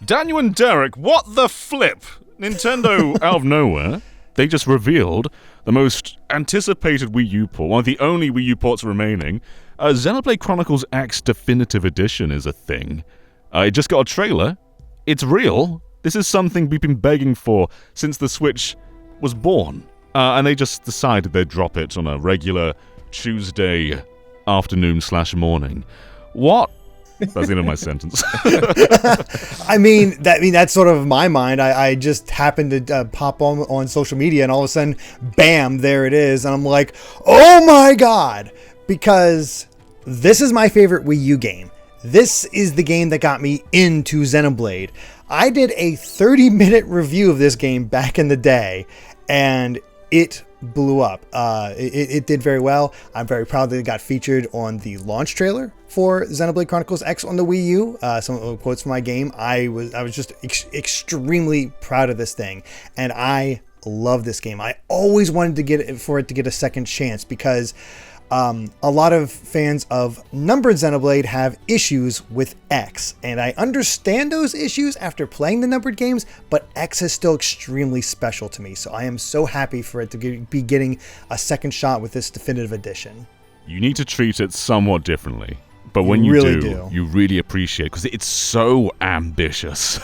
Daniel and Derek, what the flip? Nintendo, out of nowhere, they just revealed the most anticipated Wii U port, one of the only Wii U ports remaining. Xenoblade Chronicles X Definitive Edition is a thing. It just got a trailer. It's real. This is something we've been begging for since the Switch was born. And they just decided they'd drop it on a regular Tuesday afternoon/morning. What? That's the end of my sentence. I mean, that's sort of my mind. I just happened to pop on social media, and all of a sudden, bam, there it is. And I'm like, oh my God, because this is my favorite Wii U game. This is the game that got me into Xenoblade. I did a 30-minute review of this game back in the day, and it blew up. It did very well. I'm very proud that it got featured on the launch trailer for Xenoblade Chronicles X on the Wii U. Some quotes from my game. I was just extremely proud of this thing, and I love this game. I always wanted to get a second chance because a lot of fans of numbered Xenoblade have issues with X, and I understand those issues after playing the numbered games, but X is still extremely special to me, so I am so happy for it to be getting a second shot with this definitive edition. You need to treat it somewhat differently, but when you really do, you really appreciate it, because it's so ambitious.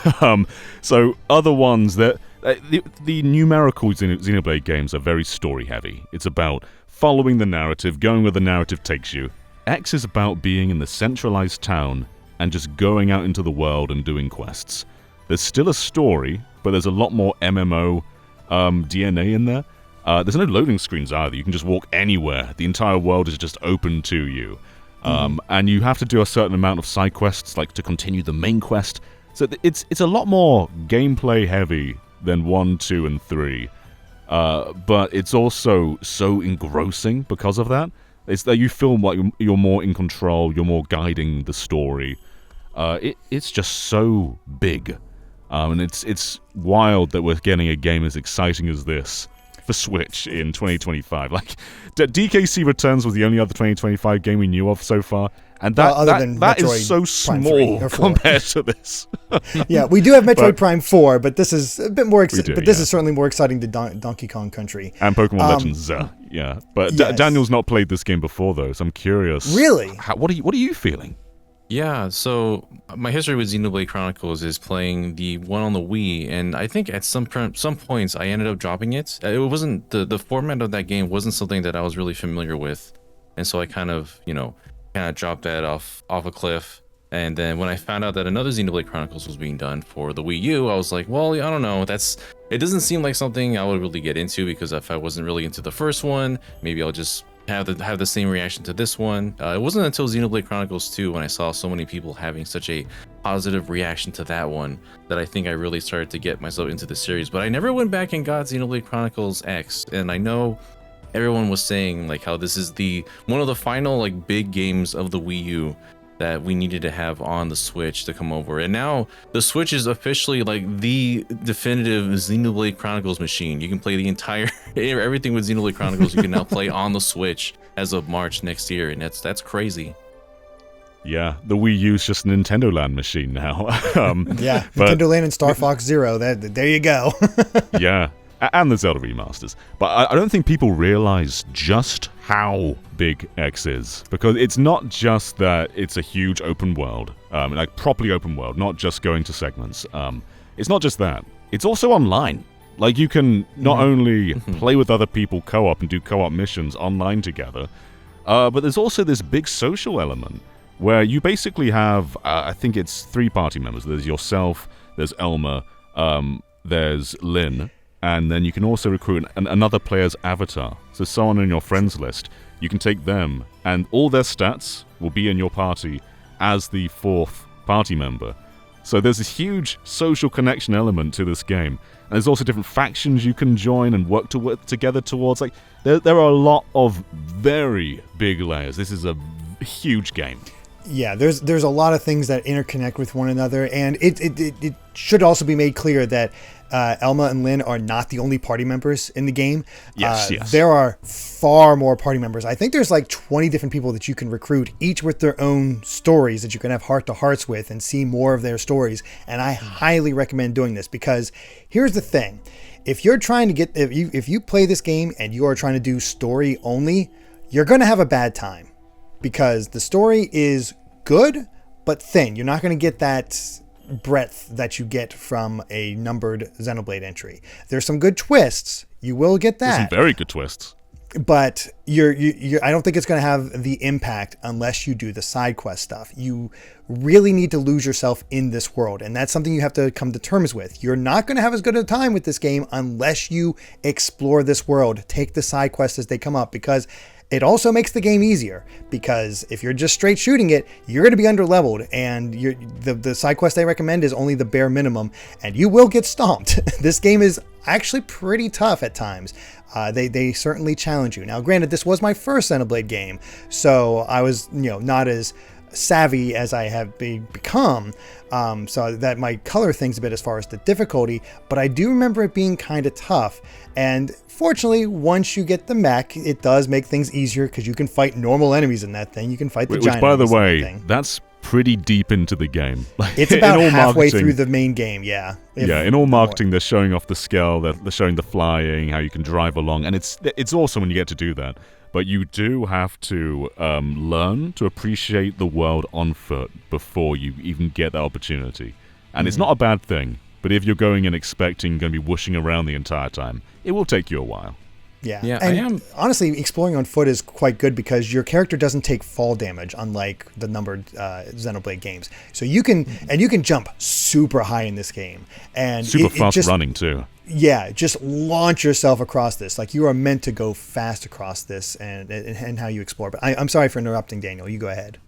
So other ones that... the numerical Xenoblade games are very story-heavy. It's about following the narrative, going where the narrative takes you. X is about being in the centralized town and just going out into the world and doing quests. There's still a story, but there's a lot more MMO DNA in there. There's no loading screens either. You can just walk anywhere. The entire world is just open to you. And you have to do a certain amount of side quests, like to continue the main quest. So it's a lot more gameplay heavy than 1, 2, and 3. But it's also so engrossing because of that. It's that you feel like you're more in control, you're more guiding the story. It's just so big. And it's wild that we're getting a game as exciting as this for Switch in 2025. Like, DKC Returns was the only other 2025 game we knew of so far. And that is so small compared to this. Yeah, we do have Metroid Prime 4, but this is a bit more exciting. But this is certainly more exciting than Donkey Kong Country. And Pokemon Legends, yeah. But yes. Daniel's not played this game before, though, so I'm curious. Really? What are you feeling? Yeah, so my history with Xenoblade Chronicles is playing the one on the Wii, and I think at some points I ended up dropping it. It wasn't the format of that game wasn't something that I was really familiar with, and so I kind of dropped that off a cliff. And then when I found out that another Xenoblade Chronicles was being done for the Wii U, I was like, well, I don't know. It doesn't seem like something I would really get into, because if I wasn't really into the first one, maybe I'll just have the same reaction to this one. It wasn't until Xenoblade Chronicles 2 when I saw so many people having such a positive reaction to that one that I think I really started to get myself into the series. But I never went back and got Xenoblade Chronicles X, and I know everyone was saying like how this is one of the final like big games of the Wii U that we needed to have on the Switch to come over. And now the Switch is officially like the definitive Xenoblade Chronicles machine. You can play the entire everything with Xenoblade Chronicles you can now play on the Switch as of March next year, and that's crazy. Yeah, the Wii U is just a Nintendo Land machine now. Yeah, Nintendo Land and Star Fox Zero. There you go. Yeah. And the Zelda remasters. But I don't think people realize just how big X is. Because it's not just that it's a huge open world, like properly open world, not just going to segments. It's not just that. It's also online. Like, you can not only play with other people co-op and do co-op missions online together, but there's also this big social element where you basically have, I think it's 3 party members. There's yourself, there's Elmer, there's Lynn, and then you can also recruit another player's avatar. So someone on your friends list, you can take them, and all their stats will be in your party as the 4th party member. So there's this huge social connection element to this game. And there's also different factions you can join and work together towards. Like, there are a lot of very big layers. This is a huge game. Yeah, there's a lot of things that interconnect with one another, and it should also be made clear that Elma and Lynn are not the only party members in the game. Yes. There are far more party members. I think there's like 20 different people that you can recruit, each with their own stories that you can have heart-to-hearts with and see more of their stories. And I highly recommend doing this, because here's the thing. If you're trying to get, if you play this game and you are trying to do story only, you're going to have a bad time, because the story is good, but thin. You're not going to get that breadth that you get from a numbered Xenoblade entry. There's some good twists. You will get that. There's some very good twists. But I don't think it's going to have the impact unless you do the side quest stuff. You really need to lose yourself in this world, and that's something you have to come to terms with. You're not going to have as good a time with this game unless you explore this world, take the side quests as they come up, because it also makes the game easier, because if you're just straight shooting it, you're going to be underleveled, and the side quest I recommend is only the bare minimum, and you will get stomped. This game is actually pretty tough at times. They certainly challenge you. Now, granted, this was my first Xenoblade game, so I was not as savvy as I have become, so that might color things a bit as far as the difficulty, but I do remember it being kind of tough. And fortunately, once you get the mech, it does make things easier, because you can fight normal enemies in that thing. You can fight the giant enemies. Which, by the way, that's pretty deep into the game. It's about halfway through the main game, yeah. In all marketing, they're showing off the skill, they're showing the flying, how you can drive along, and it's awesome when you get to do that. But you do have to learn to appreciate the world on foot before you even get that opportunity. And it's not a bad thing, but if you're going and expecting going to be whooshing around the entire time, it will take you a while. Yeah, and honestly, exploring on foot is quite good, because your character doesn't take fall damage, unlike the numbered Xenoblade games. So you can jump super high in this game, and super fast running too. Yeah, just launch yourself across this. Like, you are meant to go fast across this, and how you explore. But I'm sorry for interrupting, Daniel. You go ahead.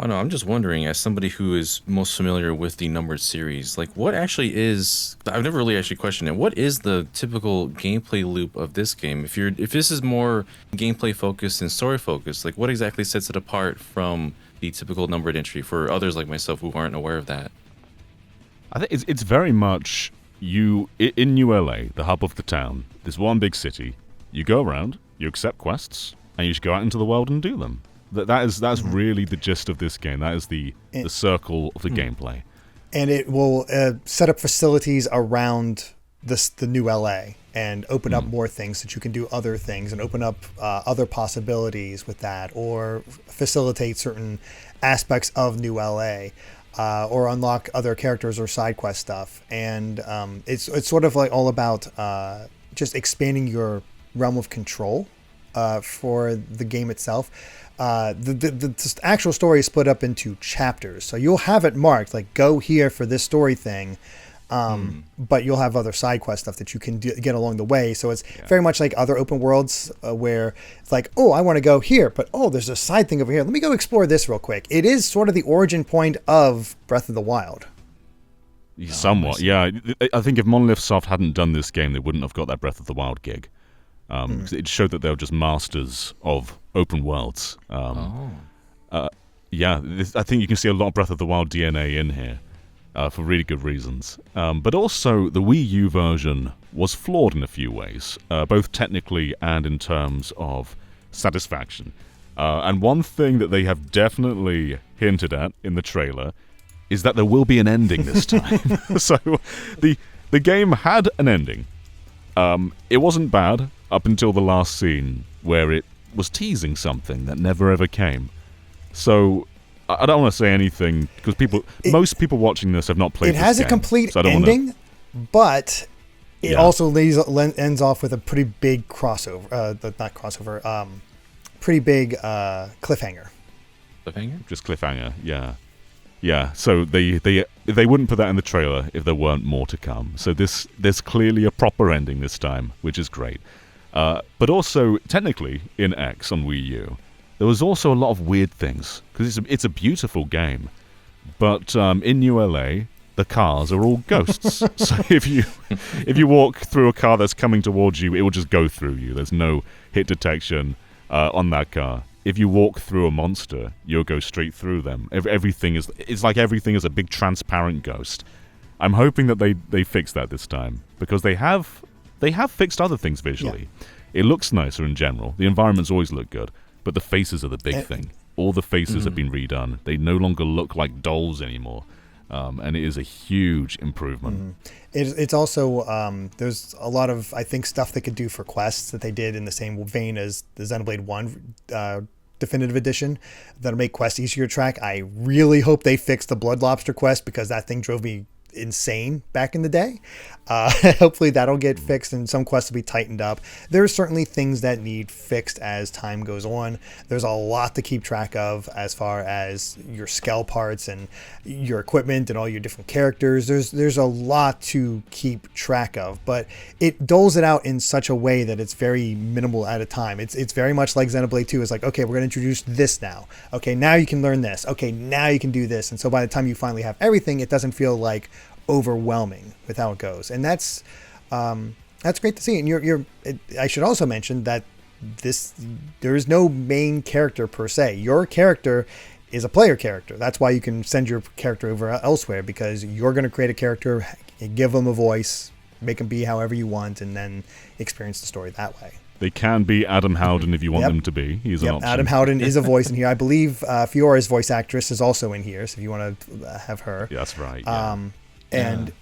Oh no, I'm just wondering, as somebody who is most familiar with the numbered series, like, what actually is, I've never really actually questioned it, what is the typical gameplay loop of this game? If this is more gameplay focused and story focused, like, what exactly sets it apart from the typical numbered entry for others like myself who aren't aware of that? I think it's very much in New LA, the hub of the town, this one big city. You go around, you accept quests, and you just go out into the world and do them. That's really the gist of this game. That is the circle of the gameplay. And it will set up facilities around the new LA and open up more things that you can do other things, and open up other possibilities with that, or facilitate certain aspects of new LA, or unlock other characters or side quest stuff. And it's sort of like all about just expanding your realm of control for the game itself. The actual story is split up into chapters, so you'll have it marked like, go here for this story thing, but you'll have other side quest stuff that you can get along the way. So it's very much like other open worlds, where it's like, oh, I want to go here, but oh, there's a side thing over here, let me go explore this real quick. It is sort of the origin point of Breath of the Wild. Somewhat, yeah. I think if Monolith Soft hadn't done this game, they wouldn't have got that Breath of the Wild gig. It showed that they were just masters of open worlds. I think you can see a lot of Breath of the Wild DNA in here, for really good reasons. But also, the Wii U version was flawed in a few ways, both technically and in terms of satisfaction. And one thing that they have definitely hinted at in the trailer is that there will be an ending this time. So the game had an ending. It wasn't bad up until the last scene, where it was teasing something that never ever came. So I don't want to say anything, because most people watching this have not played this game. It has a complete ending, but it also ends off with a pretty big crossover. Pretty big cliffhanger. Cliffhanger? Just cliffhanger, yeah. Yeah, so they wouldn't put that in the trailer if there weren't more to come. So there's clearly a proper ending this time, which is great. But also, technically, in X on Wii U, there was also a lot of weird things, because it's a beautiful game. But in New LA, the cars are all ghosts. So if you walk through a car that's coming towards you, it will just go through you. There's no hit detection on that car. If you walk through a monster, you'll go straight through them. It's like everything is a big transparent ghost. I'm hoping that they fix that this time, because they have fixed other things visually. It looks nicer in general. The environments always look good, but the faces are the big thing. All the faces have been redone. They no longer look like dolls anymore. And it is a huge improvement. It's also, there's a lot of, I think, stuff they could do for quests that they did in the same vein as the Xenoblade 1 Definitive Edition that'll make quests easier to track. I really hope they fix the Blood Lobster quest, because that thing drove me insane back in the day. Hopefully that'll get fixed and some quests will be tightened up. There are certainly things that need fixed as time goes on. There's a lot to keep track of as far as your scale parts and your equipment and all your different characters. There's a lot to keep track of, but it doles it out in such a way that it's very minimal at a time. It's very much like Xenoblade 2 is like, okay, we're going to introduce this now. Okay, now you can learn this. Okay, now you can do this. And so by the time you finally have everything, it doesn't feel like overwhelming with how it goes, and that's great to see. And I should also mention that there is no main character per se. Your character is a player character. That's why you can send your character over elsewhere, because you're going to create a character, give them a voice, make them be however you want, and then experience the story that way. They can be Adam Howden if you want them to be. He's an option. Adam Howden is a voice in here. I believe Fiora's voice actress is also in here, so if you want to have her. Yeah, that's right. Yeah. And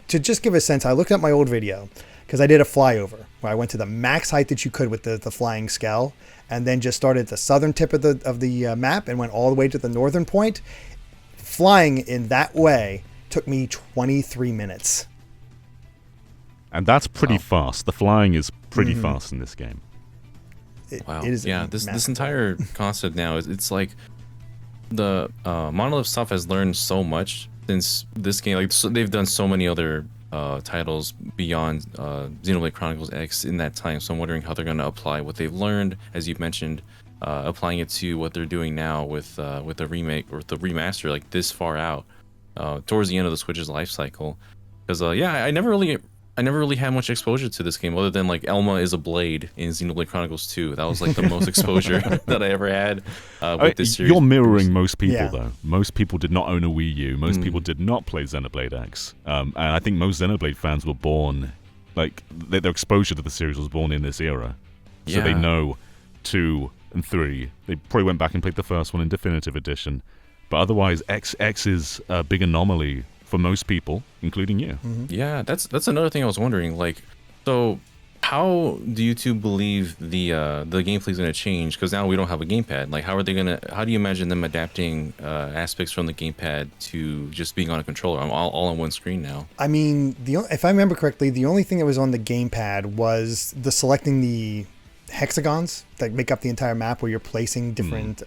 to just give a sense, I looked at my old video because I did a flyover where I went to the max height that you could with the flying scale, and then just started at the southern tip of the map and went all the way to the northern point. Flying in that way took me 23 minutes. And that's pretty fast. The flying is pretty fast in this game. Wow. This entire concept now it's like the Monolith stuff has learned so much since this game. Like, so they've done so many other titles beyond Xenoblade Chronicles X in that time. So I'm wondering how they're going to apply what they've learned, as you've mentioned, applying it to what they're doing now with the remake or the remaster, like this far out, towards the end of the Switch's life cycle. Because I never really had much exposure to this game other than like Elma is a blade in Xenoblade Chronicles 2. That was like the most exposure that I ever had with this series. You're mirroring most people, though. Most people did not own a Wii U. Most people did not play Xenoblade X. And I think most Xenoblade fans were born, like, their exposure to the series was born in this era. So they know 2 and 3. They probably went back and played the first one in Definitive Edition. But otherwise, X is a big anomaly for most people, including you. Yeah, that's another thing I was wondering. Like, so how do you two believe the gameplay is going to change? Because now we don't have a gamepad. Like, how do you imagine them adapting aspects from the gamepad to just being on a controller? I'm all on one screen now. I mean, if I remember correctly, the only thing that was on the gamepad was selecting the hexagons that make up the entire map, where you're placing different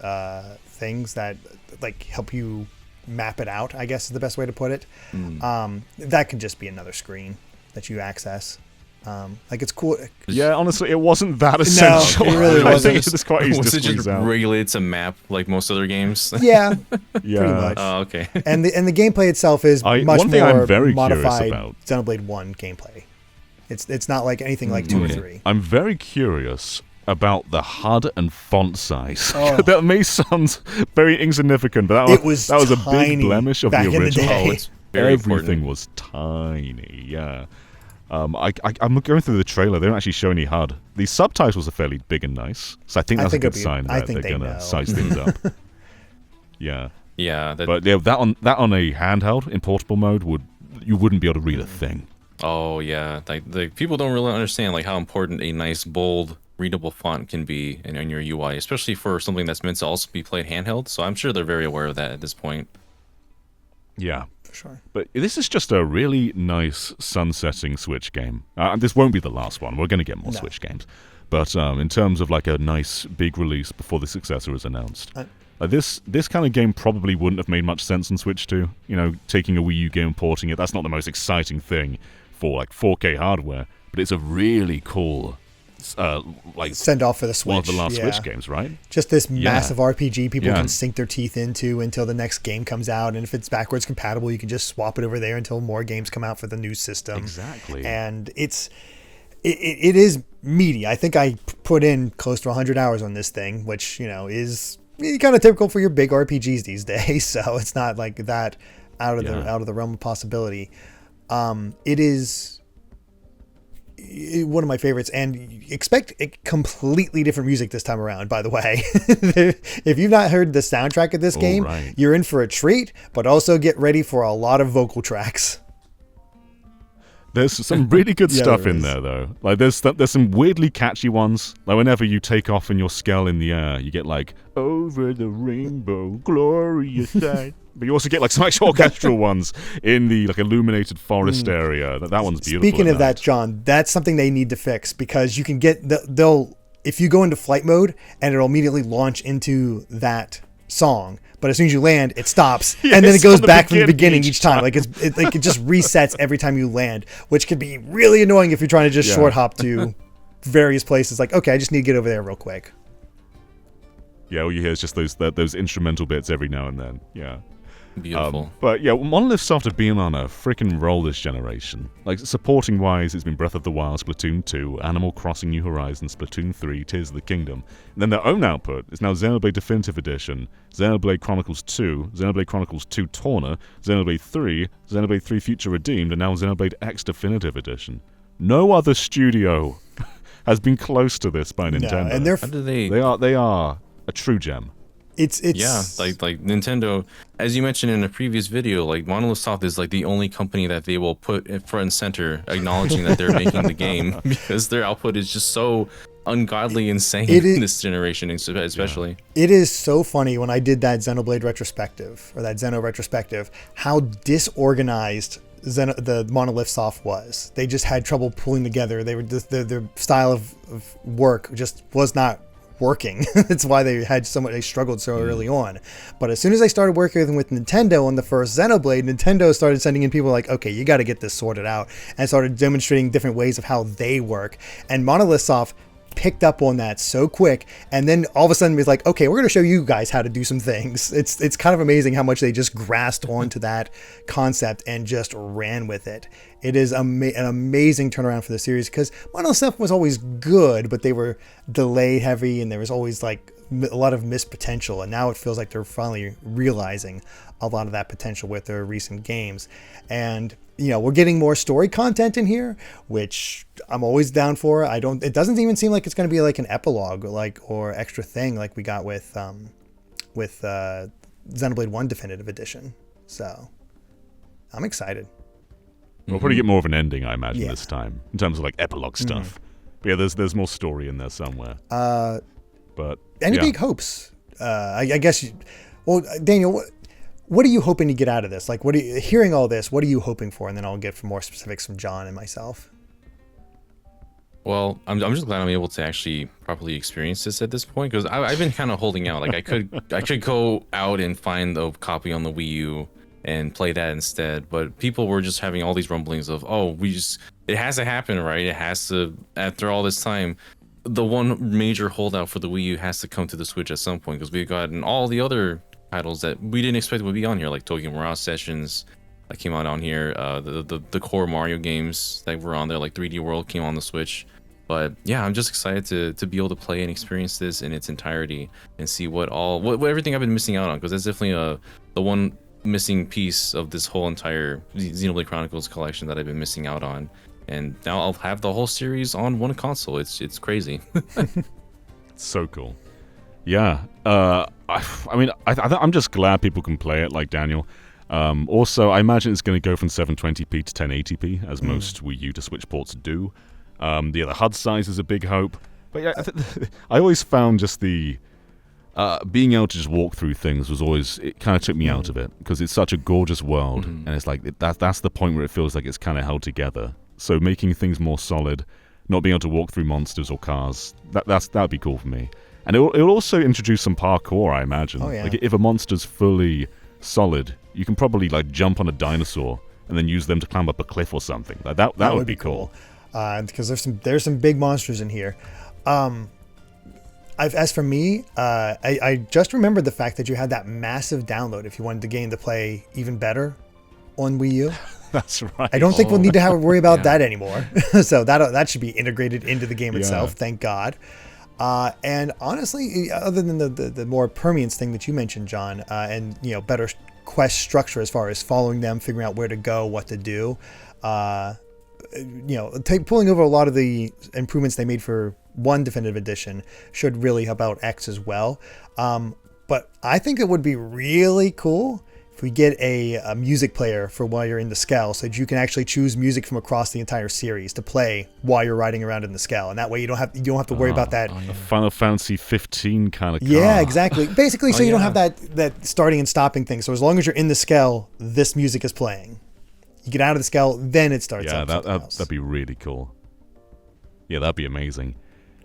things that like help you map it out, I guess is the best way to put it. That could just be another screen that you access. Like, it's cool. Yeah, honestly, it wasn't that essential. No, it really wasn't. I think it's quite easy to squeeze just out. Regulated to map like most other games? Yeah, pretty much. Oh, okay. And the gameplay itself is much one thing more I'm very modified curious about. Xenoblade 1 gameplay. It's not like anything like 2 or 3. I'm very curious about the HUD and font size. That may sound very insignificant, but that was a big blemish of the original. It's very Everything important. was tiny. Yeah. I'm going through the trailer. They don't actually show any HUD. The subtitles are fairly big and nice, so I think that's a good sign that they're going to size things up. Yeah. Yeah. But that on a handheld in portable mode you wouldn't be able to read a thing. Oh yeah. Like people don't really understand like how important a nice bold readable font can be in your UI, especially for something that's meant to also be played handheld. So I'm sure they're very aware of that at this point. Yeah. For sure. But this is just a really nice sunsetting Switch game. This won't be the last one. We're going to get more Switch games. But in terms of like a nice big release before the successor is announced, this kind of game probably wouldn't have made much sense on Switch 2. You know, taking a Wii U game and porting it, that's not the most exciting thing for like 4K hardware. But it's a really cool like send off for the Switch. One of the last Switch games, right? Just this massive RPG people can sink their teeth into until the next game comes out, and if it's backwards compatible, you can just swap it over there until more games come out for the new system. Exactly. And it is meaty. I think I put in close to 100 hours on this thing, which is kind of typical for your big RPGs these days. So it's not like that out of the realm of possibility. It is one of my favorites, and expect a completely different music this time around, by the way. If you've not heard the soundtrack of this game, right. You're in for a treat, but also get ready for a lot of vocal tracks. There's some really good stuff in there, though. Like, there's some weirdly catchy ones. Like, whenever you take off in your skull in the air, you get, like, over the rainbow, glorious sight. But you also get, like, some actual orchestral ones in the, like, illuminated forest area. That one's beautiful. Speaking of that, John, that's something they need to fix, because you can get, if you go into flight mode, and it'll immediately launch into that song, but as soon as you land, it stops, and then it goes back from the beginning each time. Like it just resets every time you land, which could be really annoying if you're trying to just short hop to various places. Like, okay, I just need to get over there real quick. Yeah, all you hear is just those instrumental bits every now and then. Yeah. Beautiful. But yeah, Monolith Soft have been on a freaking roll this generation. Like, supporting wise, it's been Breath of the Wild, Splatoon 2, Animal Crossing New Horizons, Splatoon 3, Tears of the Kingdom. And then their own output is now Xenoblade Definitive Edition, Xenoblade Chronicles 2, Xenoblade Chronicles 2 Torna, Xenoblade 3, Xenoblade 3 Future Redeemed, and now Xenoblade X Definitive Edition. No other studio has been close to this by Nintendo. And they are a true gem. It's like Nintendo, as you mentioned in a previous video, like Monolith Soft is like the only company that they will put in front and center, acknowledging that they're making the game, because their output is just so ungodly insane in this generation, especially. It is so funny when I did that Xenoblade retrospective, or that Xeno retrospective, how disorganized the Monolith Soft was. They just had trouble pulling together. They were just, their style of work just was not working. That's why they struggled so early on. But as soon as I started working with Nintendo on the first Xenoblade, Nintendo started sending in people like, okay, you got to get this sorted out, and started demonstrating different ways of how they work. And Monolith Soft picked up on that so quick, and then all of a sudden was like, okay, we're going to show you guys how to do some things. It's kind of amazing how much they just grasped onto that concept and just ran with it. It is an amazing turnaround for the series, because Monolith Soft was always good, but they were delay heavy, and there was always like a lot of missed potential, and now it feels like they're finally realizing a lot of that potential with their recent games. And we're getting more story content in here, which I'm always down for. It doesn't even seem like it's going to be like an epilogue or extra thing like we got with Xenoblade 1 Definitive Edition. So I'm excited. We'll probably get more of an ending, I imagine, this time, in terms of like epilogue stuff. But yeah, there's more story in there somewhere. But any big hopes? I guess. Daniel, what are you hoping to get out of this? Like, hearing all this, what are you hoping for? And then I'll get for more specifics from John and myself. Well, I'm just glad I'm able to actually properly experience this at this point, because I've been kind of holding out. Like, I could go out and find a copy on the Wii U and play that instead. But people were just having all these rumblings of, it has to happen, right? It has to, after all this time. The one major holdout for the Wii U has to come to the Switch at some point, because we've gotten all the other titles that we didn't expect would be on here, like Tokyo Mirage Sessions that came out on here, the core Mario games that were on there, like 3D World came on the Switch. But yeah, I'm just excited to be able to play and experience this in its entirety and see what everything I've been missing out on, because that's definitely the one missing piece of this whole entire Xenoblade Chronicles collection that I've been missing out on. And now I'll have the whole series on one console. It's crazy. It's so cool. Yeah. I'm just glad people can play it, like Daniel. Also, I imagine it's going to go from 720p to 1080p, as most Wii U to Switch ports do. The HUD size is a big hope. But yeah, I always found just the being able to just walk through things it kind of took me out of it, because it's such a gorgeous world, and it's like that's the point where it feels like it's kind of held together. So making things more solid, not being able to walk through monsters or cars, that'd be cool for me. And it'll also introduce some parkour, I imagine. Oh, yeah. Like, if a monster's fully solid, you can probably like jump on a dinosaur and then use them to climb up a cliff or something. Like that would be cool. Because there's some big monsters in here. As for me, I just remembered the fact that you had that massive download if you wanted the game to play even better on Wii U. That's right. I don't think we'll need to worry about that anymore. So that should be integrated into the game itself. Thank God. And honestly, other than the more permanence thing that you mentioned, John, and better quest structure as far as following them, figuring out where to go, what to do. Pulling over a lot of the improvements they made for 1 definitive edition should really help out X as well. But I think it would be really cool if we get a music player for while you're in the Skell, so that you can actually choose music from across the entire series to play while you're riding around in the Skell, and that way you don't have to worry about that. A Final Fantasy 15 kind of car. Yeah, exactly. Basically, so you don't have that starting and stopping thing. So as long as you're in the Skell, this music is playing. You get out of the Skell, then it starts. Yeah, that'd be really cool. Yeah, that'd be amazing.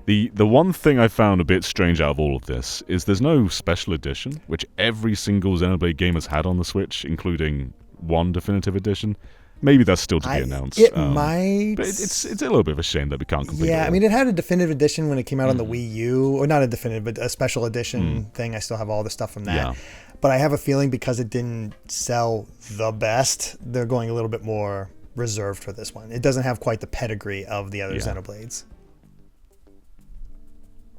The one thing I found a bit strange out of all of this is there's no special edition, which every single Xenoblade game has had on the Switch, including 1 definitive edition. Maybe that's still to be announced. It might. But it's a little bit of a shame that we can't complete it. Yeah, I mean, it had a definitive edition when it came out on the Wii U. Or not a definitive, but a special edition thing. I still have all the stuff from that. Yeah. But I have a feeling because it didn't sell the best, they're going a little bit more reserved for this one. It doesn't have quite the pedigree of the other Xenoblades.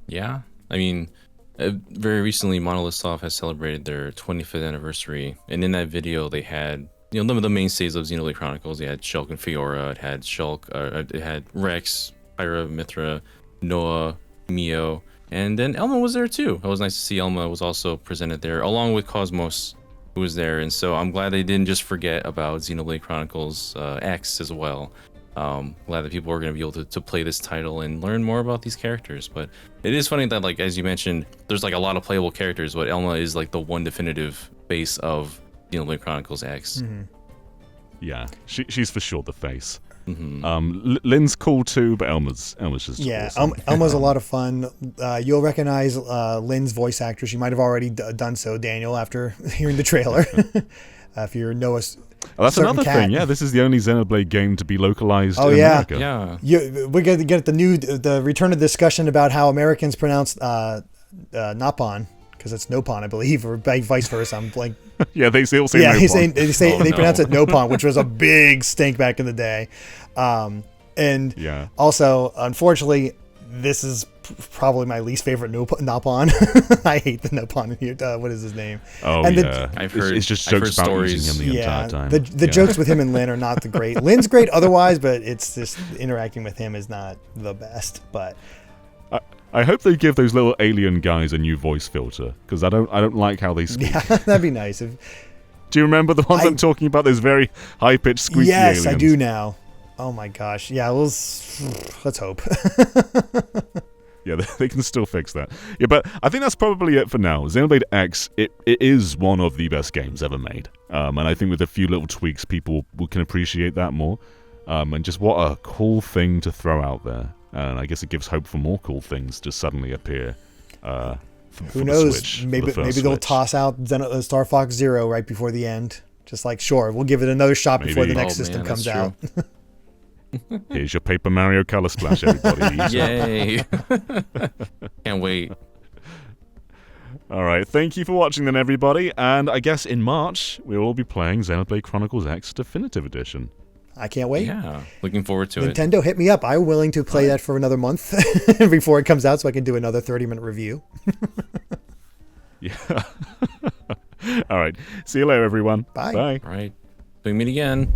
Yeah, I mean, very recently, Monolith Soft has celebrated their 25th anniversary, and in that video, they had some of the mainstays of Xenoblade Chronicles. They had Shulk and Fiora. It had Shulk. It had Rex, Pyra, Mithra, Noah, Mio, and then Elma was there too. It was nice to see Elma was also presented there, along with Cosmos, who was there. And so I'm glad they didn't just forget about Xenoblade Chronicles X as well. Glad that people are going to be able to play this title and learn more about these characters. But it is funny that, like, as you mentioned, there's like a lot of playable characters, but Elma is like the one definitive base of Xenoblade Chronicles X. Mm-hmm. Yeah, she's for sure the face. Mm-hmm. Lynn's cool too, but Elma's just awesome. Elma's a lot of fun. You'll recognize Lynn's voice actress. You might have already done so, Daniel, after hearing the trailer. If you're Noah's. Oh, that's another thing. Yeah, this is the only Xenoblade game to be localized in America. Yeah. We're going to get the return of discussion about how Americans pronounce Nopon, because it's Nopon, I believe, or vice versa. I'm like, yeah, they all say Nopon. They pronounce it Nopon, which was a big stink back in the day. And also, unfortunately, this is probably my least favorite Nopon. I hate the Nopon here. What is his name? Oh, and yeah. It's just jokes about using him the entire time. The jokes with him and Lynn are not the great. Lynn's great otherwise, but it's just interacting with him is not the best. But I hope they give those little alien guys a new voice filter, because I don't like how they speak. Yeah, that'd be nice. Do you remember the ones I'm talking about? Those very high-pitched, squeaky aliens? Yes, I do now. Oh my gosh. Yeah, let's hope. Yeah, they can still fix that. Yeah, but I think that's probably it for now. Xenoblade X, it is one of the best games ever made. And I think with a few little tweaks, people can appreciate that more. And just what a cool thing to throw out there. And I guess it gives hope for more cool things to suddenly appear. Who knows? Maybe they'll toss out Star Fox Zero right before the end. Just like, sure, we'll give it another shot before the next system comes out. Here's your Paper Mario Color Splash, everybody. Yay! Can't wait. All right, thank you for watching then, everybody. And I guess in March, we'll all be playing Xenoblade Chronicles X Definitive Edition. I can't wait. Yeah, looking forward to it. Nintendo, hit me up. I'm willing to play that for another month before it comes out so I can do another 30-minute review. Yeah. All right. See you later, everyone. Bye. Bye. All right. We meet again.